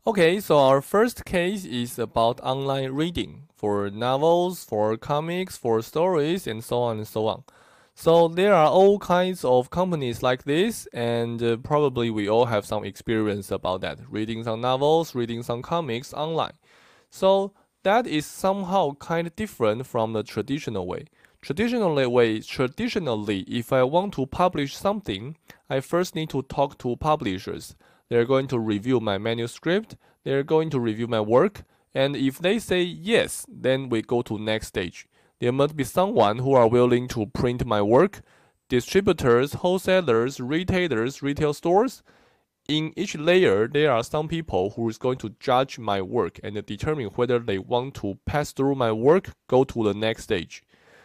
Okay, so our first case is about online reading for novels, for comics, for stories, and so on and so on. So there are all kinds of companies like this, and probably we all have some experience about that, reading some novels, reading some comics online. So that is somehow kind of different from the traditional way. Traditionally, if I want to publish something, I first need to talk to publishers. They're going to review my manuscript, they're going to review my work, and if they say yes, then we go to next stage. There must be someone who are willing to print my work, distributors, wholesalers, retailers, retail stores. In each layer, there are some people who is going to judge my work and determine whether they want to pass through my work, go to the next stage.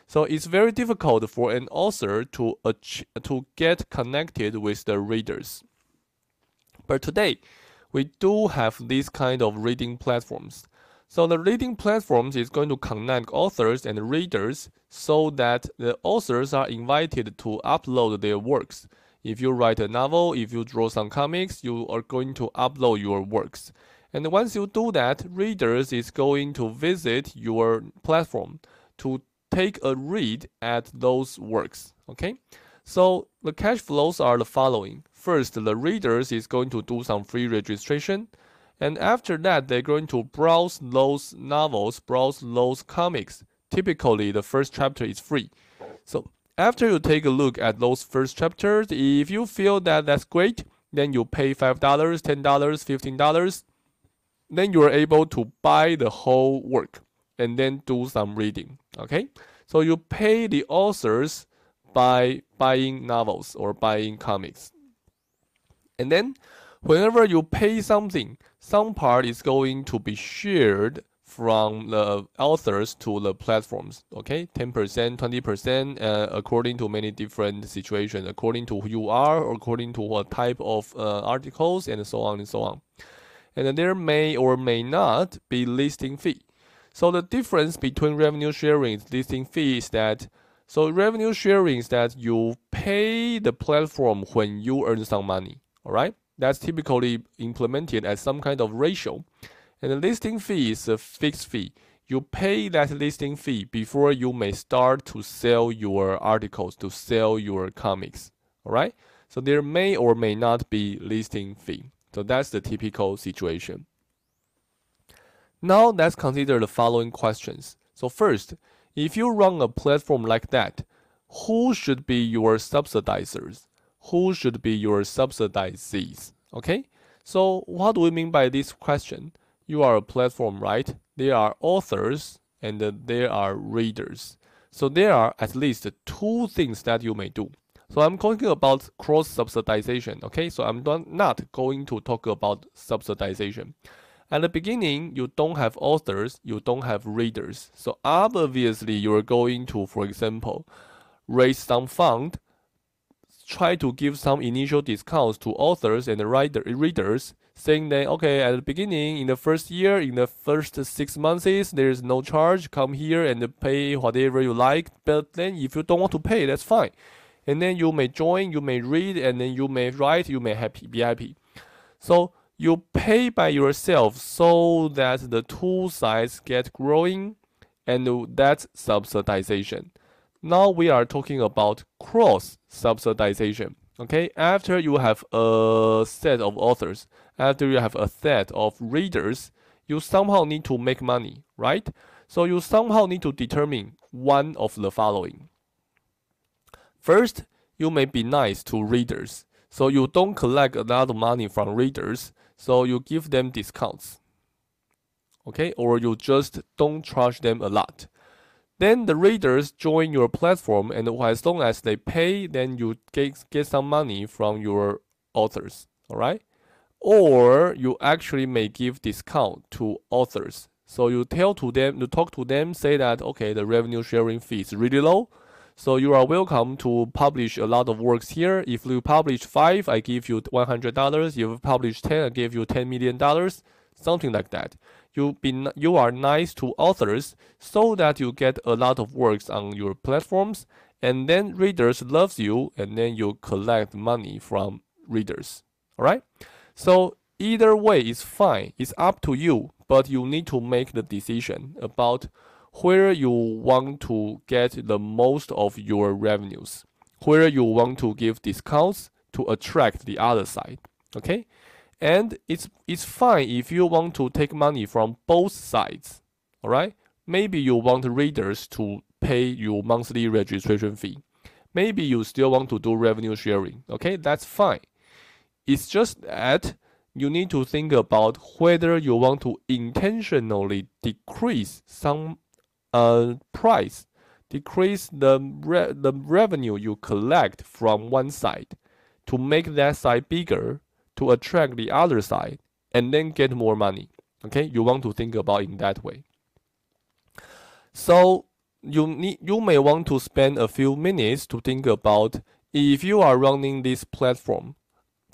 So it's very difficult for an author to get connected with the readers. But today, we do have these kind of reading platforms. So the reading platforms is going to connect authors and readers so that the authors are invited to upload their works. If you write a novel, if you draw some comics, you are going to upload your works. And once you do that, readers is going to visit your platform to take a read at those works. Okay? So the cash flows are the following. First, the readers is going to do some free registration. And after that, they're going to browse those novels, browse those comics. Typically, the first chapter is free. So after you take a look at those first chapters, if you feel that that's great, then you pay $5, $10, $15. Then you are able to buy the whole work and then do some reading. Okay? So you pay the authors by buying novels or buying comics. And then whenever you pay something, some part is going to be shared from the authors to the platforms. Okay, 10%, 20%, according to many different situations, according to who you are, or according to what type of articles, and so on and so on. And there may or may not be listing fee. So the difference between revenue sharing and listing fee is that, so revenue sharing is that you pay the platform when you earn some money. All right, that's typically implemented as some kind of ratio. And the listing fee is a fixed fee. You pay that listing fee before you may start to sell your articles, to sell your comics. All right, so there may or may not be listing fee. So that's the typical situation. Now let's consider the following questions. So first, if you run a platform like that, who should be your subsidizers? Who should be your subsidizees? Okay, so what do we mean by this question? You are a platform, right? There are authors and there are readers. So there are at least two things that you may do. So I'm talking about cross-subsidization, okay? So I'm not going to talk about subsidization. At the beginning, you don't have authors, you don't have readers. So obviously, you're going to, for example, raise some fund, try to give some initial discounts to authors and readers, saying that, okay, at the beginning, in the first year, in the first 6 months, there is no charge. Come here and pay whatever you like. But then if you don't want to pay, that's fine. And then you may join, you may read, and then you may write, you may be happy. So you pay by yourself so that the two sides get growing, and that's subsidization. Now we are talking about cross-subsidization. Okay, after you have a set of authors, after you have a set of readers, you somehow need to make money, right? So you somehow need to determine one of the following. First, you may be nice to readers. So you don't collect a lot of money from readers, so you give them discounts. Okay, or you just don't charge them a lot. Then the readers join your platform, and as long as they pay, then you get some money from your authors. All right, or you actually may give discount to authors. So you talk to them, say that, okay, the revenue sharing fee is really low. So you are welcome to publish a lot of works here. If you publish 5, I give you $100. If you publish 10, I give you $10 million. Something like that. You are nice to authors so that you get a lot of works on your platforms, and then readers loves you, and then you collect money from readers. All right. So either way is fine. It's up to you, but you need to make the decision about where you want to get the most of your revenues, where you want to give discounts to attract the other side. Okay? And it's fine if you want to take money from both sides. All right? Maybe you want readers to pay your monthly registration fee. Maybe you still want to do revenue sharing. Okay? That's fine. It's just that you need to think about whether you want to intentionally decrease some price, decrease the revenue you collect from one side to make that side bigger, to attract the other side, and then get more money. Okay, you want to think about in that way. So you may want to spend a few minutes to think about if you are running this platform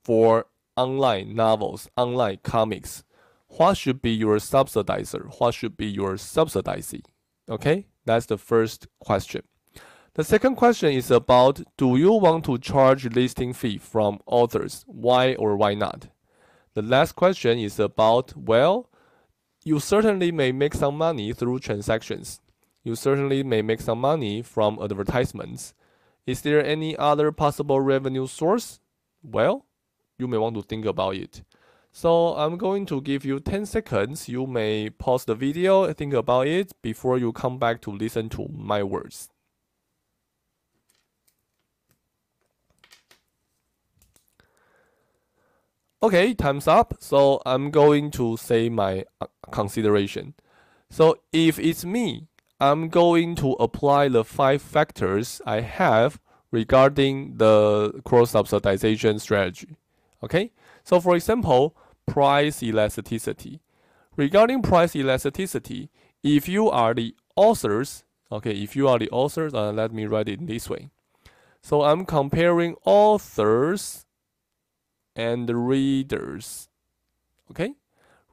for online novels, online comics, what should be your subsidizer? What should be your subsidizee? Okay, that's the first question. The second question is about, do you want to charge listing fee from authors? Why or why not? The last question is about, well, you certainly may make some money through transactions. You certainly may make some money from advertisements. Is there any other possible revenue source? Well, you may want to think about it. So I'm going to give you 10 seconds. You may pause the video and think about it before you come back to listen to my words. Okay, time's up. So I'm going to say my consideration. So if it's me, I'm going to apply the 5 factors I have regarding the cross-subsidization strategy. Okay, so for example, price elasticity. Regarding price elasticity, if you are the authors, let me write it this way. So I'm comparing authors and readers. Okay,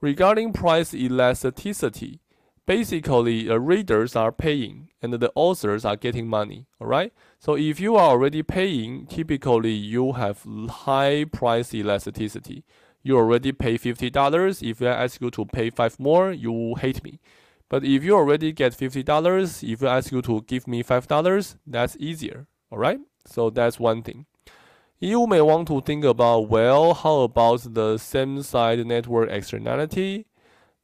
regarding price elasticity, basically the readers are paying and the authors are getting money. All right. So if you are already paying, typically you have high price elasticity. You already pay $50. If I ask you to pay 5 more, you hate me. But if you already get $50, if I ask you to give me $5, that's easier. All right. So that's one thing. You may want to think about, well, how about the same side network externality?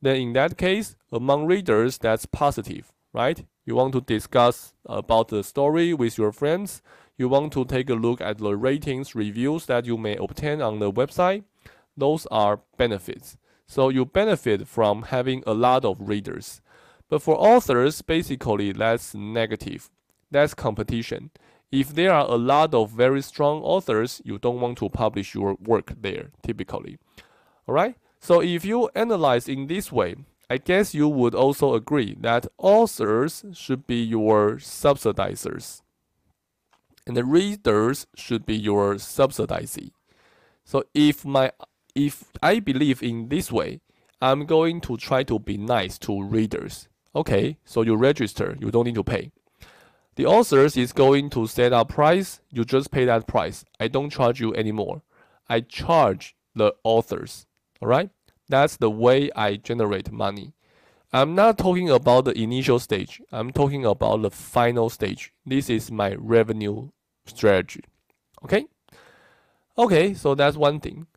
Then in that case, among readers, that's positive, right? You want to discuss about the story with your friends. You want to take a look at the ratings, reviews that you may obtain on the website. Those are benefits. So you benefit from having a lot of readers. But for authors, basically, that's negative. That's competition. If there are a lot of very strong authors, you don't want to publish your work there, typically. All right? So if you analyze in this way, I guess you would also agree that authors should be your subsidizers, and the readers should be your subsidizee. So if I believe in this way, I'm going to try to be nice to readers. Okay, so you register, you don't need to pay. The authors is going to set up price, you just pay that price. I don't charge you anymore. I charge the authors. All right, that's the way I generate money. I'm not talking about the initial stage. I'm talking about the final stage. This is my revenue strategy. Okay? Okay, so that's one thing.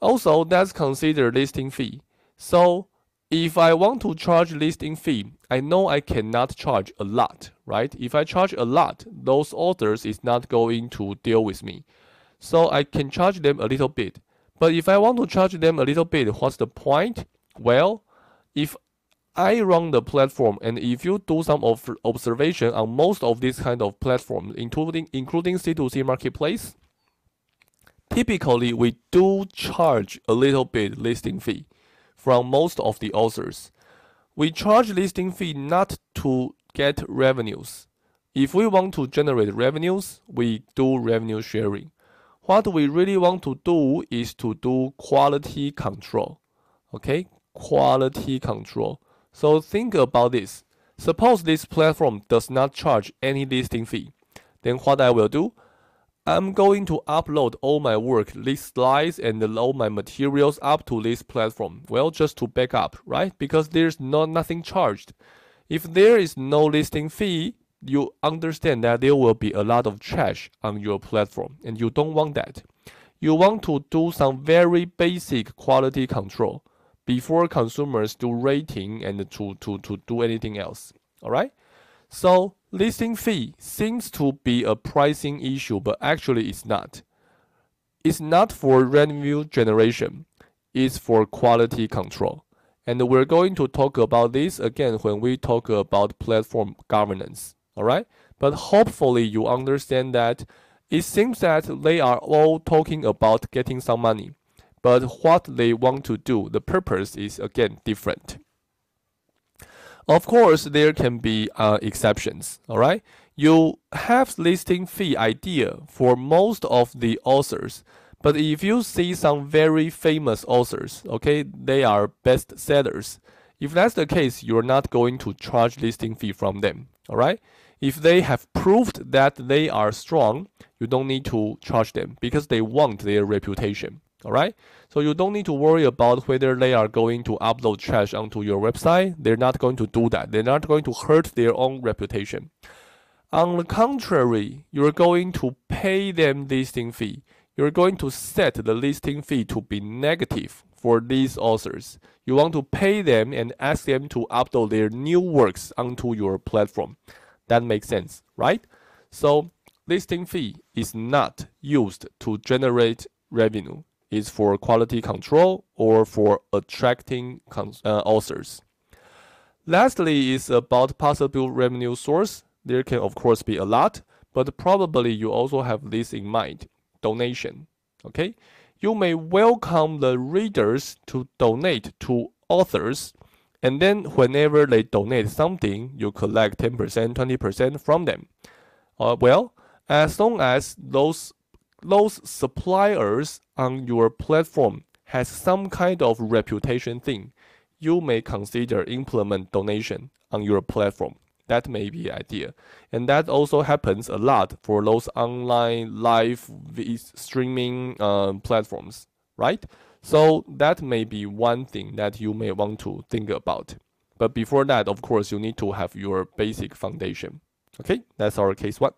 Also, let's consider listing fee. So, if I want to charge listing fee, I know I cannot charge a lot, right? If I charge a lot, those authors is not going to deal with me. So I can charge them a little bit. But if I want to charge them a little bit, what's the point? Well, if I run the platform and if you do some observation on most of these kind of platforms, including C2C marketplace, typically we do charge a little bit listing fee from most of the authors. We charge listing fee not to get revenues. If we want to generate revenues, we do revenue sharing. What we really want to do is to do quality control. Okay, quality control. So think about this. Suppose this platform does not charge any listing fee. Then what I will do, I'm going to upload all my work, these slides and all my materials up to this platform. Well, just to back up, right? Because there's nothing charged. If there is no listing fee, you understand that there will be a lot of trash on your platform, and you don't want that. You want to do some very basic quality control before consumers do rating and to do anything else. All right? So listing fee seems to be a pricing issue, but actually it's not. It's not for revenue generation. It's for quality control. And we're going to talk about this again when we talk about platform governance. All right? But hopefully you understand that it seems that they are all talking about getting some money. But what they want to do, the purpose is again different. Of course, there can be exceptions, all right? You have listing fee idea for most of the authors, but if you see some very famous authors, okay, they are best sellers. If that's the case, you're not going to charge listing fee from them, all right? If they have proved that they are strong, you don't need to charge them because they want their reputation. All right, so you don't need to worry about whether they are going to upload trash onto your website. They're not going to do that. They're not going to hurt their own reputation. On the contrary, you're going to pay them listing fee. You're going to set the listing fee to be negative for these authors. You want to pay them and ask them to upload their new works onto your platform. That makes sense, right? So listing fee is not used to generate revenue. Is for quality control or for attracting authors. Lastly is about possible revenue source. There can of course be a lot, but probably you also have this in mind, donation. Okay, you may welcome the readers to donate to authors, and then whenever they donate something, you collect 10%, 20% from them. Well, as long as those suppliers on your platform has some kind of reputation thing, you may consider implement donation on your platform. That may be an idea. And that also happens a lot for those online live streaming platforms, right? So that may be one thing that you may want to think about. But before that, of course, you need to have your basic foundation. Okay, that's our case one.